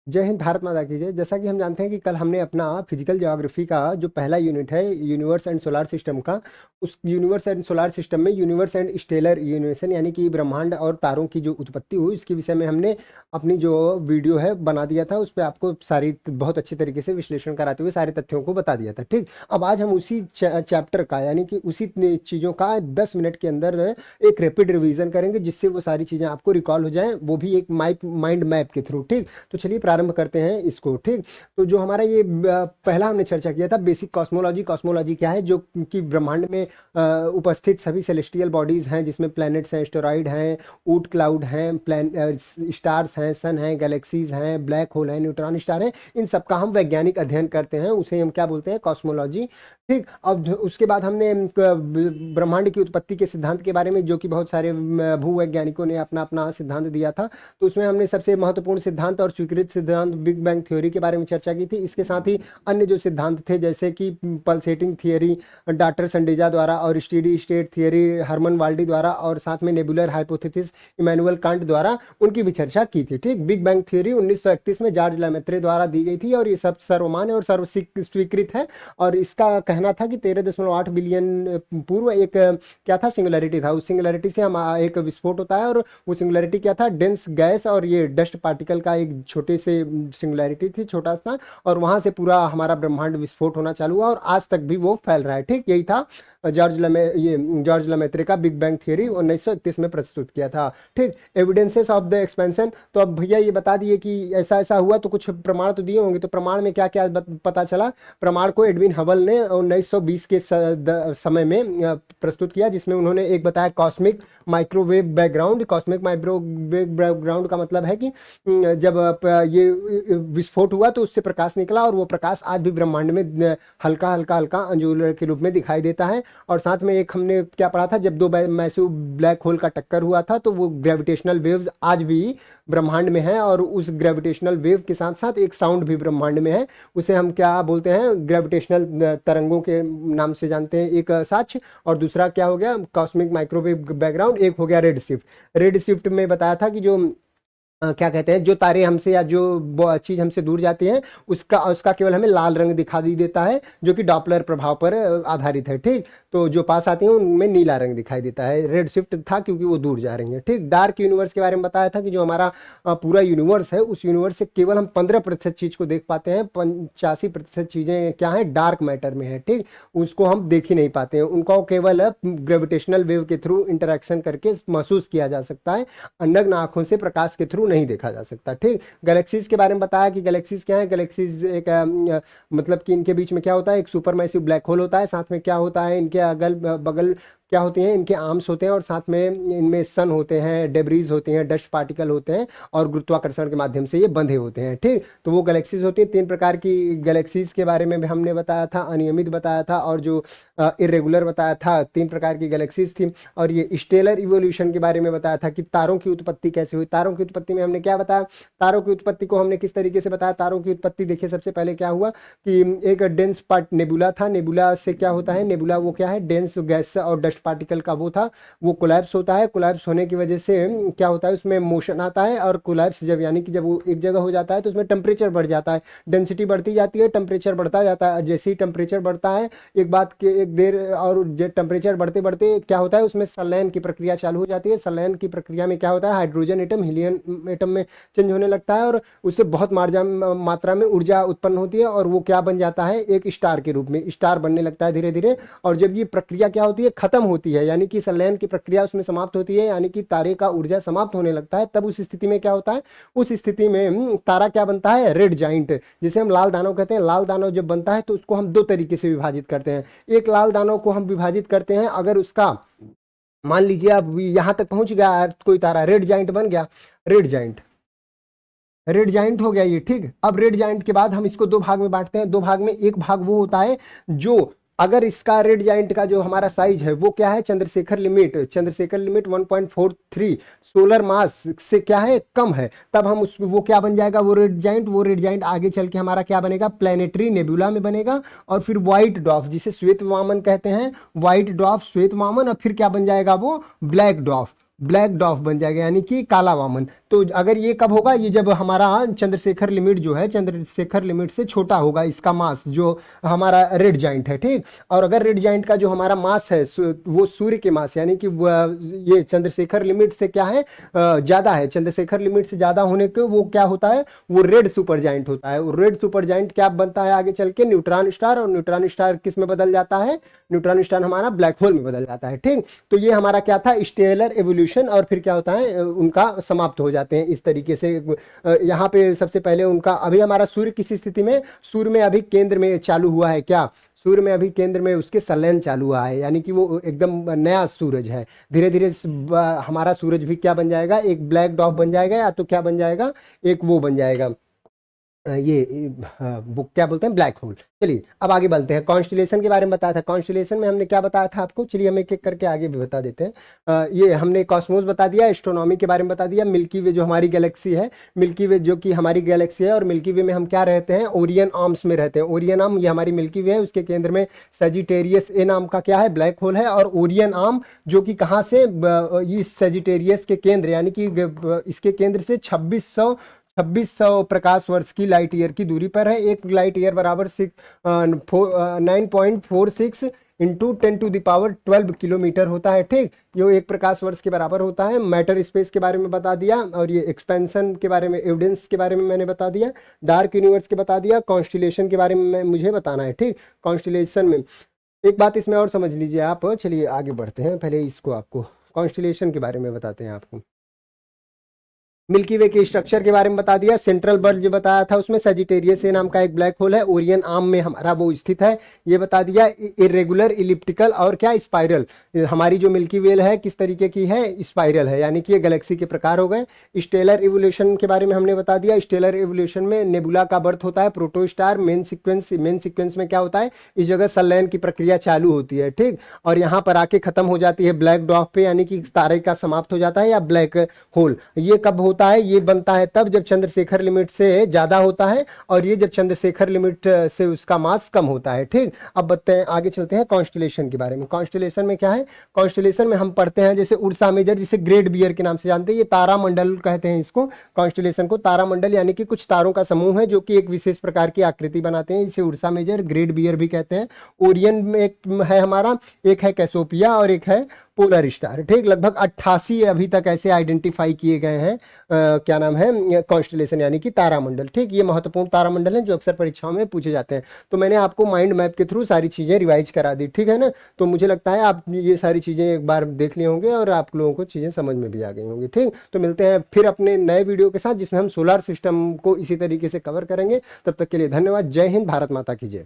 जय हिंद, भारत माता की जय। जैसा कि हम जानते हैं कि कल हमने अपना फिजिकल ज्योग्राफी का जो पहला यूनिट है यूनिवर्स एंड सोलार सिस्टम का, उस यूनिवर्स एंड सोलार सिस्टम में यूनिवर्स एंड स्टेलर यूनिवर्सन यानी कि ब्रह्मांड और तारों की जो उत्पत्ति हुई उसके विषय में हमने अपनी जो वीडियो है बना दिया था। उस पर आपको सारी बहुत अच्छी तरीके से विश्लेषण कराते हुए सारे तथ्यों को बता दिया था। ठीक, अब आज हम उसी चैप्टर का यानी कि उसी चीज़ों का 10 मिनट के अंदर एक रैपिड रिवीजन करेंगे, जिससे वो सारी चीज़ें आपको रिकॉल हो जाएं, वो भी एक माइंड मैप के थ्रू। ठीक, तो चलिए प्रारंभ करते हैं इसको। ठीक, तो जो हमारा ये पहला हमने चर्चा किया था बेसिक कॉस्मोलॉजी। कॉस्मोलॉजी क्या है? जो कि ब्रह्मांड में उपस्थित सभी सेलेस्टियल बॉडीज हैं, जिसमें प्लैनेट्स हैं, एस्टेरॉइड हैं, ऊट क्लाउड हैं, स्टार्स हैं, सन हैं, गैलेक्सीज हैं, ब्लैक होल हैं, न्यूट्रॉन स्टार हैं। इन सब का हम वैज्ञानिक अध्ययन करते हैं, उसे हम क्या बोलते हैं? कॉस्मोलॉजी। ठीक, अब उसके बाद हमने ब्रह्मांड की उत्पत्ति के सिद्धांत के बारे में, जो कि बहुत सारे भूवैज्ञानिकों ने अपना अपना सिद्धांत दिया था, तो उसमें हमने सबसे महत्वपूर्ण सिद्धांत और स्वीकृत सिद्धांत बिग बैंग थ्योरी के बारे में चर्चा की थी। इसके साथ ही अन्य जो सिद्धांत थे, जैसे कि पल्सेटिंग थियरी डॉक्टर संडेजा द्वारा, और स्टेडी स्टेट थियरी हरमन वाल्डी द्वारा, और साथ में नेबुलर हाइपोथेसिस इमैनुअल कांट द्वारा, उनकी भी चर्चा की थी। ठीक, बिग बैंग थ्योरी 1931 में जॉर्ज लेमेत्रे द्वारा दी गई थी, और ये सब सर्वमान्य और सर्व स्वीकृत है। और इसका कहना था कि 13.8 बिलियन पूर्व एक क्या था? सिंगुलैरिटी था। उस सिंगुलैरिटी से हम एक विस्फोट होता है, और वो सिंगुलैरिटी क्या था? डेंस गैस और ये डस्ट पार्टिकल का एक छोटे से सिंगुलैरिटी थी, छोटा सा, और वहां से पूरा हमारा ब्रह्मांड विस्फोट होना चालू हुआ, और आज तक भी वो फैल रहा है। ठीक, यही था जॉर्ज लेमेत्रे का बिग बैंग थ्योरी 1931 में प्रस्तुत किया था। ठीक, एविडेंसेस ऑफ द एक्सपेंशन। तो अब भैया ये बता दिए कि ऐसा ऐसा हुआ, तो कुछ प्रमाण तो दिए होंगे, तो प्रमाण में क्या क्या पता चला? प्रमाण को एडविन हबल ने 1920 के समय में प्रस्तुत किया, जिसमें उन्होंने एक बताया cosmic microwave background. Cosmic microwave background का मतलब है कि जब ये विस्फोट हुआ तो उससे प्रकाश निकला, और वो प्रकाश आज भी ब्रह्मांड में हल्का हल्का हल्का अंजुलर के रूप में दिखाई देता है। और साथ में एक हमने क्या पढ़ा था? जब दो मैसिव ब्लैक होल का टक्कर हुआ था, तो वो ग्रेविटेशनल वेव्स आज भी ब्रह्मांड में है, और उस ग्रेविटेशनल वेव के साथ साथ एक साउंड भी ब्रह्मांड में है। उसे हम क्या बोलते हैं? ग्रेविटेशनल तरंगों के नाम से जानते हैं, एक साक्ष्य, और दूसरा क्या हो गया? Cosmic microwave background. एक हो गया रेड शिफ्ट। रेड शिफ्ट में बताया था कि जो क्या कहते हैं, जो तारे हमसे या जो चीज हमसे दूर जाती है, उसका उसका केवल हमें लाल रंग दिखाई देता है, जो कि डॉपलर प्रभाव पर आधारित है। ठीक, तो जो पास आती हैं उनमें नीला रंग दिखाई देता है। रेड शिफ्ट था क्योंकि वो दूर जा रही है। ठीक, डार्क यूनिवर्स के बारे में बताया था कि जो हमारा पूरा यूनिवर्स है, उस यूनिवर्स से केवल हम 15% चीज को देख पाते हैं, 85% चीजें क्या है? डार्क मैटर में है। ठीक, उसको हम देख ही नहीं पाते हैं, उनको केवल ग्रेविटेशनल वेव के थ्रू इंटरेक्शन करके महसूस किया जा सकता है, नग्न आंखों से प्रकाश के थ्रू नहीं देखा जा सकता। ठीक, गैलेक्सीज के बारे में बताया कि गैलेक्सीज क्या है? गैलेक्सीज एक मतलब कि इनके बीच में क्या होता है? एक सुपर मैसिव ब्लैक होल होता है, साथ में क्या होता है? इनके अगल बगल क्या होती हैं? इनके आर्म्स होते हैं, और साथ में इनमें सन होते हैं, डेब्रीज होते हैं, डस्ट पार्टिकल होते हैं, और गुरुत्वाकर्षण के माध्यम से ये बंधे होते हैं। ठीक, तो वो गैलेक्सीज होती है। 3 प्रकार की गैलेक्सीज के बारे में भी हमने बताया था, अनियमित बताया था, और जो इरेगुलर बताया था। 3 प्रकार की गैलेक्सीज थी। और ये स्टेलर इवोल्यूशन के बारे में बताया था कि तारों की उत्पत्ति कैसे हुई। तारों की उत्पत्ति में हमने क्या बताया? तारों की उत्पत्ति को हमने किस तरीके से बताया? तारों की उत्पत्ति देखिए, सबसे पहले क्या हुआ कि एक डेंस पार्ट नेबुला था। नेबुला से क्या होता है? नेबुला वो क्या है? डेंस गैस और डस्ट पार्टिकल का वो था, वो कोलैप्स होता है। कोलैप्स होने की वजह से क्या होता है? उसमें मोशन आता है, और कोलैप्स जब यानी कि जब वो एक जगह हो जाता है तो उसमें टेम्परेचर बढ़ जाता है, डेंसिटी बढ़ती जाती है, टेम्परेचर बढ़ता जाता है। जैसे ही टेम्परेचर बढ़ता है, एक बात के एक देर और टेम्परेचर बढ़ते बढ़ते क्या होता है? उसमें संलयन की प्रक्रिया चालू हो जाती है। संलयन की प्रक्रिया में क्या होता है? हाइड्रोजन एटम हीलियम एटम में चेंज होने लगता है, और उससे बहुत मात्रा में ऊर्जा उत्पन्न होती है, और वो क्या बन जाता है? एक स्टार के रूप में स्टार बनने लगता है धीरे धीरे। और जब ये प्रक्रिया क्या होती है? खत्म होती है, यानी कि संलयन की प्रक्रिया उसमें समाप्त होती है, यानी कि तारे का ऊर्जा समाप्त होने लगता है, तब उस स्थिति में क्या होता है? उस स्थिति में तारा क्या बनता है? रेड जाइंट, जिसे हम लाल दानव कहते हैं। लाल दानव जब बनता है तो उसको हम 2 तरीके से विभाजित करते हैं। एक लाल दानव को हम विभाजित करते हैं, अगर उसका मान लीजिए अब यहां तक पहुंच गया कोई तारा, रेड जाइंट बन गया, रेड जाइंट रेड जाइंट हो गया ये। ठीक, अब रेड जाइंट के बाद हम इसको 2 भाग में बांटते हैं। 2 भाग में एक भाग वो होता है जो, अगर इसका रेड जाइंट का जो हमारा साइज है वो क्या है? चंद्रशेखर लिमिट 1.43 सोलर मास से क्या है? कम है, तब हम उस वो क्या बन जाएगा? वो रेड जाइंट आगे चल के हमारा क्या बनेगा? प्लेनेटरी नेबुला में बनेगा, और फिर व्हाइट डॉर्फ, जिसे श्वेत वामन कहते हैं, व्हाइट डॉर्फ, श्वेत वामन, और फिर क्या बन जाएगा? वो ब्लैक डॉर्फ। ब्लैक डॉफ बन जाएगा, यानी कि काला वामन। तो अगर ये कब होगा, ये जब हमारा चंद्रशेखर लिमिट जो है चंद्रशेखर लिमिट से छोटा होगा इसका मास, जो हमारा रेड जाइंट है, ठीक। और अगर रेड जाइंट का जो हमारा मास है वो सूर्य के मास, यानी कि ये चंद्रशेखर लिमिट से क्या है, ज्यादा है, चंद्रशेखर लिमिट से ज्यादा होने के वो क्या होता है, वो रेड सुपर जाइंट होता है। और रेड सुपर जाइंट क्या बनता है आगे चल के, न्यूट्रॉन स्टार। और न्यूट्रॉन स्टार किस में बदल जाता है, न्यूट्रॉन स्टार हमारा ब्लैक होल में बदल जाता है, ठीक। तो ये हमारा क्या था, स्टेलर एवोल्यूशन। और फिर क्या होता है, उनका समाप्त हो जाते हैं इस तरीके से। यहाँ पे सबसे पहले उनका, अभी हमारा सूर्य किस स्थिति में, सूर्य में अभी केंद्र में चालू हुआ है क्या, सूर्य में अभी केंद्र में उसके संलयन चालू हुआ है, यानी कि वो एकदम नया सूरज है। धीरे धीरे हमारा सूरज भी क्या बन जाएगा, एक ब्लैक डॉफ बन जाएगा, या तो क्या बन जाएगा, एक वो बन जाएगा, ये बुक क्या बोलते हैं, ब्लैक होल। चलिए अब आगे बढ़ते हैं। कॉन्स्टिलेशन के बारे में बताया था, कॉन्स्टिलेशन में हमने क्या बताया था आपको, चलिए हम एक एक करके आगे भी बता देते हैं। ये हमने कॉस्मोस बता दिया, एस्ट्रोनॉमी के बारे में बता दिया, मिल्की वे जो हमारी गैलेक्सी है, मिल्की वे जो कि हमारी गैलेक्सी है, और मिल्की वे में हम क्या रहते हैं, ओरियन आर्म्स में रहते हैं। ओरियन आर्म ये हमारी मिल्की वे है, उसके केंद्र में सेजिटेरियस ए नाम का क्या है, ब्लैक होल है। और ओरियन आर्म जो कि कहाँ से, इस सेजिटेरियस के केंद्र, यानी कि इसके केंद्र से 2600 प्रकाश वर्ष की लाइट ईयर की दूरी पर है। एक लाइट ईयर बराबर 9.46 इंटू 10⁻12 किलोमीटर होता है, ठीक। ये एक प्रकाश वर्ष के बराबर होता है। मैटर स्पेस के बारे में बता दिया, और ये एक्सपेंशन के बारे में, एविडेंस के बारे में मैंने बता दिया, डार्क यूनिवर्स के बता दिया, कॉन्स्टिलेशन के बारे में मुझे बताना है, ठीक। कॉन्स्टिलेशन में एक बात इसमें और समझ लीजिए आप, चलिए आगे बढ़ते हैं। पहले इसको आपको कॉन्स्टिलेशन के बारे में बताते हैं आपको। मिल्की वे के स्ट्रक्चर के बारे में बता दिया, सेंट्रल बल्ब जो बताया था उसमें सेजिटेरियस ए नाम का एक ब्लैक होल है, ओरियन आर्म में हमारा वो स्थित है, ये बता दिया। इरेगुलर, इलिप्टिकल और क्या, स्पाइरल। हमारी जो मिल्की वे है किस तरीके की है, स्पाइरल है, यानी कि ये गैलेक्सी के प्रकार हो गए। स्टेलर इवोल्यूशन के बारे में हमने बता दिया, स्टेलर इवोल्यूशन में नेबुला का बर्थ होता है, प्रोटोस्टार, मेन सीक्वेंस में क्या होता है, इस जगह संलयन की प्रक्रिया चालू होती है, ठीक। और यहाँ पर आके खत्म हो जाती है ब्लैक डॉफ पे, यानी कि तारे का समाप्त हो जाता है, या ब्लैक होल। ये कब होता है, ये बनता है तब जब चंद्रशेखर लिमिट से ज्यादा होता है, और ये जब चंद्रशेखर लिमिट से उसका मास कम होता है, ठीक। अब बताते हैं, आगे चलते हैं कॉन्स्टिलेशन के बारे में। कॉन्स्टिलेशन में क्या है, कॉन्स्टिलेशन में हम पढ़ते हैं जैसे उर्सा मेजर, जिसे ग्रेट बियर के नाम से जानते हैं, ये तारा मंडल कहते हैं इसको, कॉन्स्टिलेशन को तारा मंडल, यानी कि कुछ तारों का समूह है जो कि एक विशेष प्रकार की आकृति बनाते हैं, इसे उर्सा मेजर, ग्रेट बियर भी कहते हैं। ओरियन में एक है हमारा, एक है कैसोपिया, और एक है पोलर स्टार, ठीक। लगभग 88 अभी तक ऐसे आइडेंटिफाई किए गए हैं, क्या नाम है, कॉन्स्टिलेशन यानी कि तारामंडल, ठीक। ये महत्वपूर्ण तारामंडल हैं जो अक्सर परीक्षाओं में पूछे जाते हैं। तो मैंने आपको माइंड मैप के थ्रू सारी चीज़ें रिवाइज करा दी, ठीक है ना। तो मुझे लगता है आप ये सारी चीज़ें एक बार देख लिए होंगे, और आप लोगों को चीज़ें समझ में भी आ गई होंगी, ठीक। तो मिलते हैं फिर अपने नए वीडियो के साथ, जिसमें हम सोलर सिस्टम को इसी तरीके से कवर करेंगे। तब तक के लिए धन्यवाद। जय हिंद, भारत माता की जय।